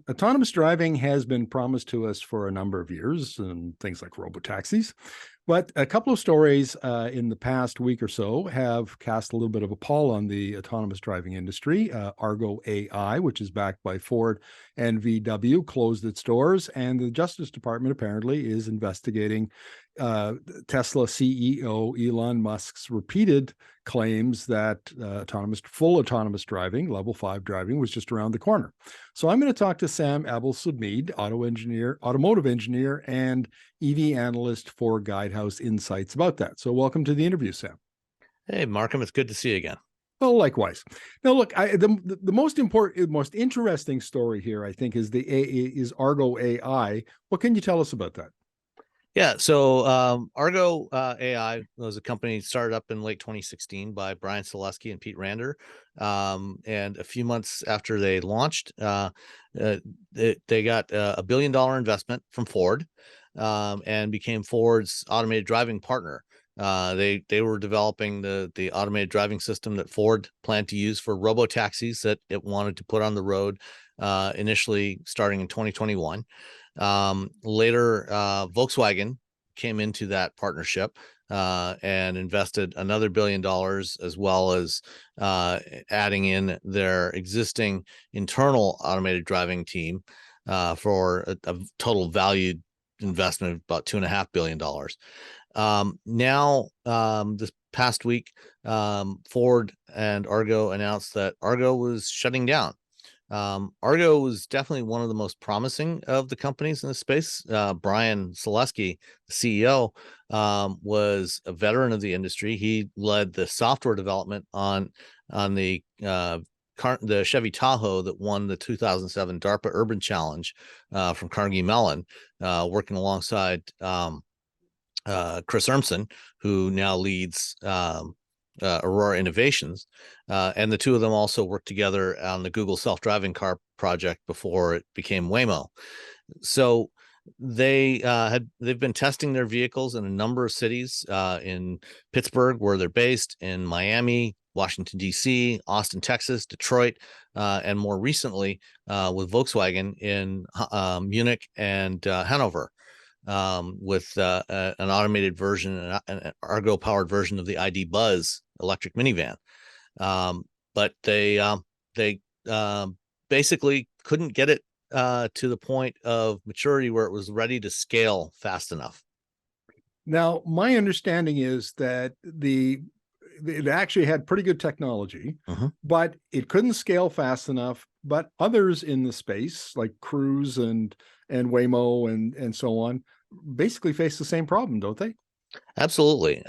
Autonomous driving has been promised to us for a number of years, and things like robotaxis. But a couple of stories in the past week or so have cast a little bit of a pall on the autonomous driving industry. Argo AI, which is backed by Ford and VW, closed its doors, and the Justice Department apparently is investigating Tesla CEO Elon Musk's repeated claims that full autonomous driving, level 5 driving, was just around the corner. So I'm going to talk to Sam Abuelsamid, automotive engineer, and EV analyst for Guidehouse Insights about that. So welcome to the interview, Sam. Hey, Markham, it's good to see you again. Well, likewise. Now, look, the most important, most interesting story here, I think, is Argo AI. What can you tell us about that? Yeah, so Argo AI was a company started up in late 2016 by Brian Selesky and Pete Rander. And a few months after they launched, they got a $1 billion investment from Ford and became Ford's automated driving partner. They were developing the automated driving system that Ford planned to use for robo-taxis that it wanted to put on the road initially starting in 2021. Later, Volkswagen came into that partnership and invested another $1 billion, as well as adding in their existing internal automated driving team for a total valued investment of about $2.5 billion. Now, this past week, Ford and Argo announced that Argo was shutting down. Argo was definitely one of the most promising of the companies in the space. Brian Selesky, the CEO, was a veteran of the industry. He led the software development on the Chevy Tahoe that won the 2007 DARPA Urban Challenge from Carnegie Mellon, working alongside Chris Urmson, who now leads Aurora Innovations, and the two of them also worked together on the Google self-driving car project before it became Waymo. So they've been testing their vehicles in a number of cities, in Pittsburgh, where they're based, in Miami, Washington, D.C., Austin, Texas, Detroit, and more recently with Volkswagen in Munich and Hanover. With an automated version, an Argo-powered version of the ID Buzz electric minivan. But they basically couldn't get it to the point of maturity where it was ready to scale fast enough. Now, my understanding is that it actually had pretty good technology, but it couldn't scale fast enough. But others in the space, like Cruise and Waymo and so on, basically face the same problem, don't they? Absolutely.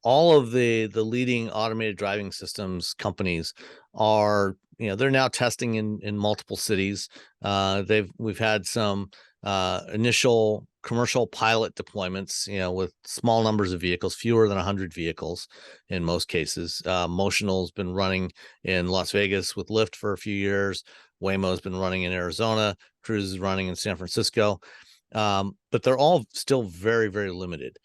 All of the leading automated driving systems companies are, they're now testing in multiple cities. We've had some initial commercial pilot deployments, with small numbers of vehicles, fewer than 100 vehicles in most cases. Motional's been running in Las Vegas with Lyft for a few years. Waymo's been running in Arizona. Cruise is running in San Francisco. But they're all still very, very limited.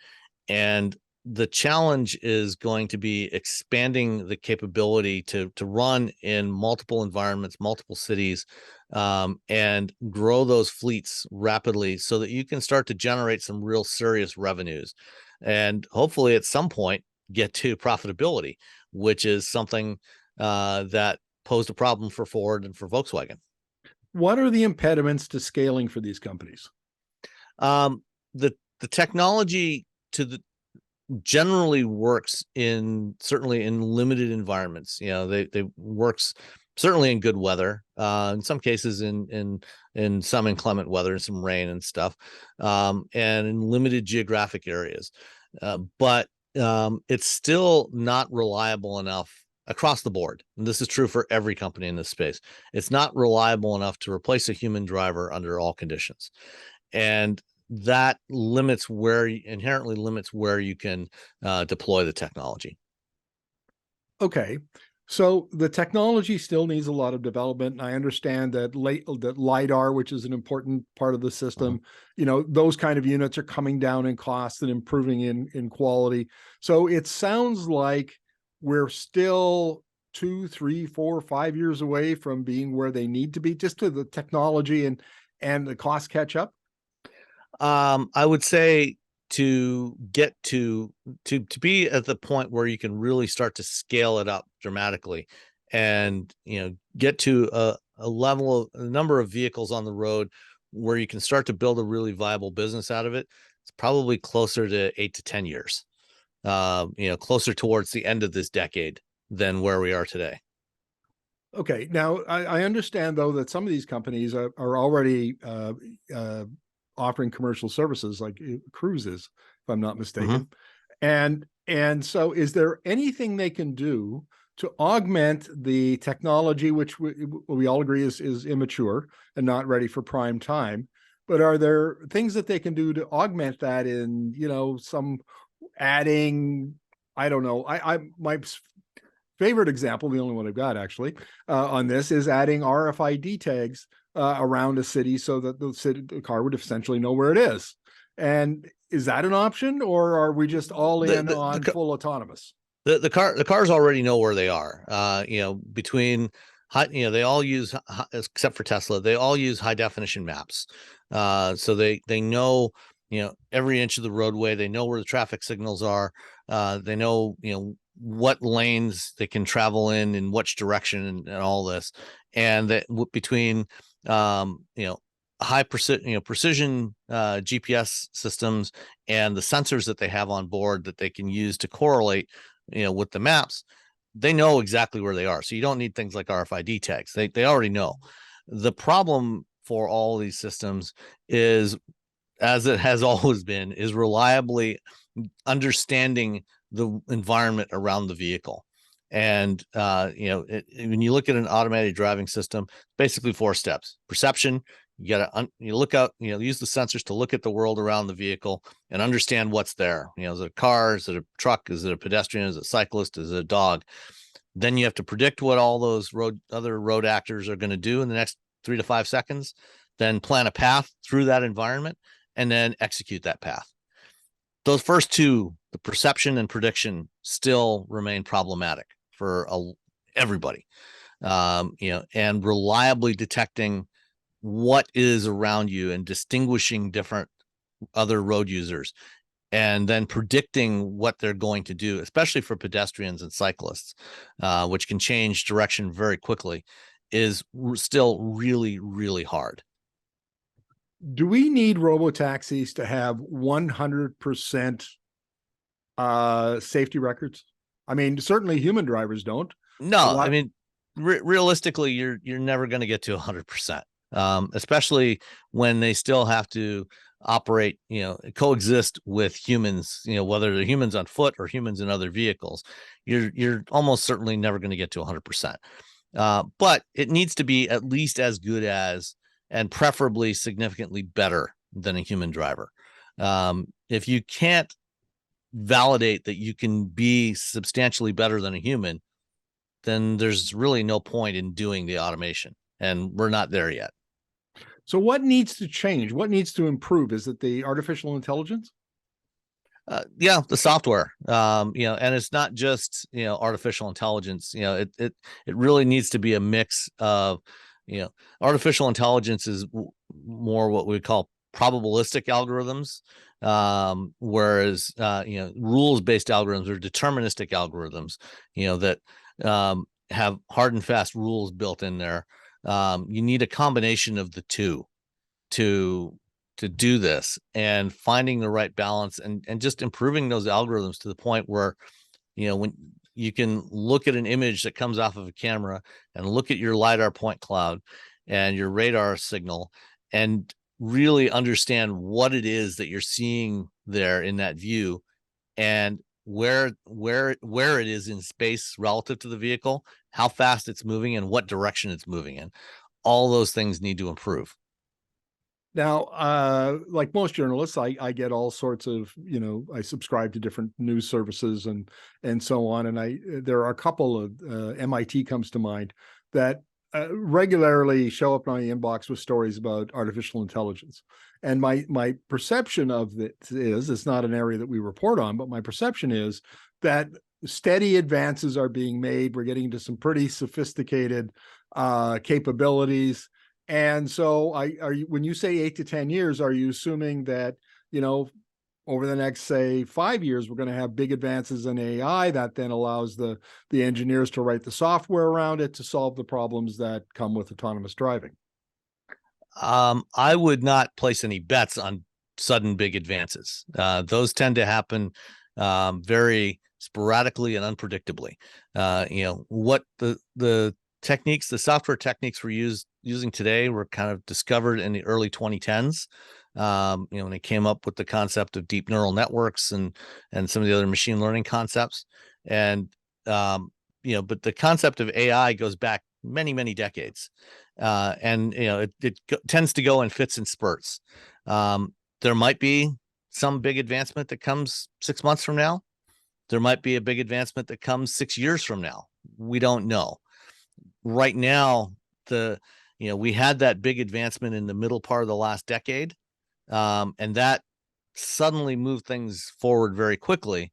And the challenge is going to be expanding the capability to run in multiple environments, multiple cities, and grow those fleets rapidly so that you can start to generate some real serious revenues. And hopefully at some point get to profitability, which is something that posed a problem for Ford and for Volkswagen. What are the impediments to scaling for these companies? The technology generally works certainly in limited environments. They works certainly in good weather, in some cases in some inclement weather and some rain and stuff, and in limited geographic areas. But it's still not reliable enough across the board. And this is true for every company in this space. It's not reliable enough to replace a human driver under all conditions. And that inherently limits where you can deploy the technology. Okay. So the technology still needs a lot of development. And I understand that that LiDAR, which is an important part of the system, those kind of units are coming down in cost and improving in quality. So it sounds like we're still 2, 3, 4, 5 years away from being where they need to be, just to the technology and the cost catch up? I would say to get to be at the point where you can really start to scale it up dramatically, and get to a level of a number of vehicles on the road where you can start to build a really viable business out of it. It's probably closer to 8 to 10 years, closer towards the end of this decade than where we are today. Okay. Now, I understand, though, that some of these companies are already offering commercial services like cruises, if I'm not mistaken. And so is there anything they can do to augment the technology, which we all agree is immature and not ready for prime time? But are there things that they can do to augment that in, some adding, I don't know, my favorite example, the only one I've got actually on this, is adding RFID tags around a city so that the car would essentially know where it is. And is that an option, or are we just all in on full autonomous? The cars already know where they are. Between they all use, except for Tesla, they all use high definition maps. So they know, every inch of the roadway. They know where the traffic signals are. They know, what lanes they can travel in which direction, and all this. And that between, high precision GPS systems and the sensors that they have on board that they can use to correlate, with the maps, they know exactly where they are. So you don't need things like RFID tags. They already know. The problem for all these systems is, as it has always been, is reliably understanding the environment around the vehicle. And when you look at an automated driving system, basically 4 steps: perception. You got to look out, use the sensors to look at the world around the vehicle and understand what's there. Is it a car? Is it a truck? Is it a pedestrian? Is it a cyclist? Is it a dog? Then you have to predict what all those other road actors are going to do in the next 3 to 5 seconds, then plan a path through that environment, and then execute that path. Those first two, the perception and prediction, still remain problematic for everybody. And reliably detecting what is around you and distinguishing different other road users, and then predicting what they're going to do, especially for pedestrians and cyclists, which can change direction very quickly, is still really, really hard. Do we need robotaxis to have 100% safety records? I mean, certainly human drivers don't. No, I mean, realistically, you're never going to get to 100%, especially when they still have to operate, coexist with humans, whether they're humans on foot or humans in other vehicles. You're almost certainly never going to get to 100%. But it needs to be at least as good as, and preferably significantly better than, a human driver. If you can't validate that you can be substantially better than a human, then there's really no point in doing the automation, and we're not there yet. So what needs to change? What needs to improve? Is it the artificial intelligence? Yeah, the software, and it's not just, artificial intelligence. It really needs to be a mix of, artificial intelligence is more what we call probabilistic algorithms, whereas rules-based algorithms are deterministic algorithms, that have hard and fast rules built in there. You need a combination of the two to do this, and finding the right balance, and just improving those algorithms to the point where, when you can look at an image that comes off of a camera and look at your LiDAR point cloud and your radar signal and really understand what it is that you're seeing there in that view, and where it is in space relative to the vehicle, how fast it's moving, and what direction it's moving in. All those things need to improve. Now, like most journalists, I get all sorts of, I subscribe to different news services and so on. And there are a couple of, MIT comes to mind, that regularly show up in my inbox with stories about artificial intelligence. And my perception of it is, it's not an area that we report on, but my perception is that steady advances are being made. We're getting into some pretty sophisticated capabilities. And so when you say 8 to 10 years, are you assuming that, over the next, say, 5 years, we're going to have big advances in AI that then allows the engineers to write the software around it to solve the problems that come with autonomous driving? I would not place any bets on sudden big advances. Those tend to happen very sporadically and unpredictably. What the techniques, the software techniques we're using today were kind of discovered in the early 2010s. When they came up with the concept of deep neural networks and some of the other machine learning concepts. And but the concept of AI goes back many, many decades. And it tends to go in fits and spurts. There might be some big advancement that comes 6 months from now. There might be a big advancement that comes 6 years from now. We don't know. Right now, we had that big advancement in the middle part of the last decade, and that suddenly moved things forward very quickly,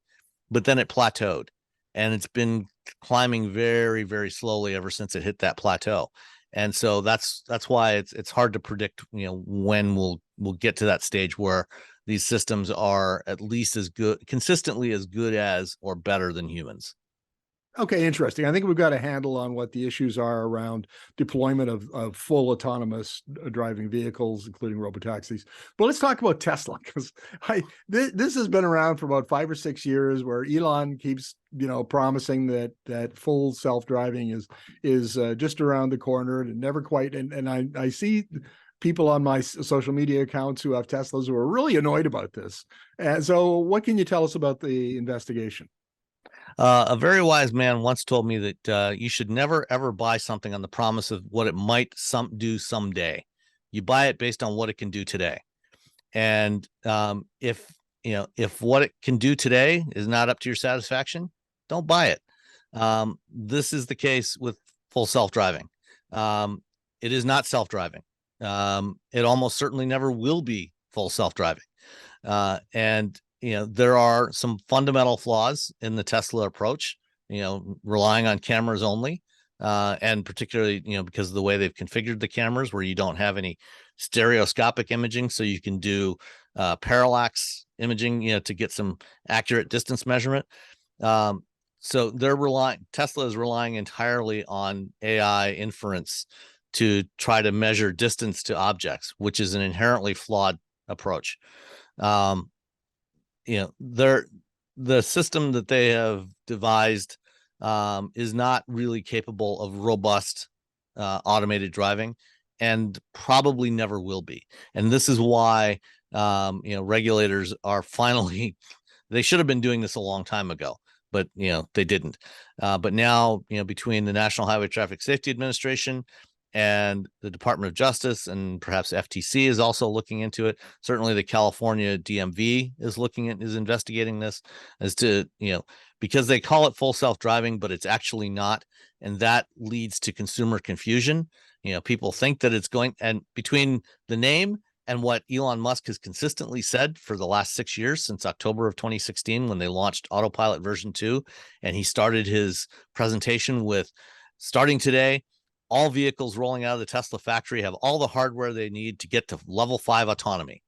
but then it plateaued, and it's been climbing very, very slowly ever since it hit that plateau. And so that's why it's hard to predict, when we'll get to that stage where these systems are at least as good, consistently as good as or better than humans. Okay, interesting. I think we've got a handle on what the issues are around deployment of full autonomous driving vehicles, including robotaxis. But let's talk about Tesla, because this has been around for about 5 or 6 years, where Elon keeps promising that full self-driving is just around the corner, and never quite. And I see people on my social media accounts who have Teslas who are really annoyed about this. And so, what can you tell us about the investigation? A very wise man once told me that you should never, ever buy something on the promise of what it might do someday. You buy it based on what it can do today. And if what it can do today is not up to your satisfaction, don't buy it. This is the case with full self-driving. It is not self-driving. It almost certainly never will be full self-driving. And there are some fundamental flaws in the Tesla approach, relying on cameras only, and particularly, because of the way they've configured the cameras, where you don't have any stereoscopic imaging, so you can do parallax imaging, to get some accurate distance measurement. So Tesla is relying entirely on AI inference to try to measure distance to objects, which is an inherently flawed approach. The system that they have devised is not really capable of robust automated driving, and probably never will be. And this is why regulators are finally, they should have been doing this a long time ago, but they didn't. But now, between the National Highway Traffic Safety Administration and the Department of Justice, and perhaps FTC is also looking into it. Certainly the California DMV is investigating this, as to, because they call it full self-driving, but it's actually not. And that leads to consumer confusion. People think that it's going, and between the name and what Elon Musk has consistently said for the last 6 years, since October of 2016, when they launched Autopilot version 2, and he started his presentation with, starting today, all vehicles rolling out of the Tesla factory have all the hardware they need to get to level 5 autonomy,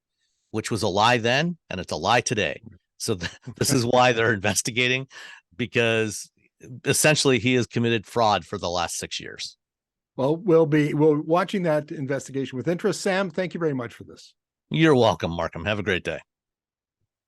which was a lie then, and it's a lie today. So this is why they're investigating, because essentially he has committed fraud for the last 6 years. Well, we're watching that investigation with interest. Sam, thank you very much for this. You're welcome, Markham. Have a great day.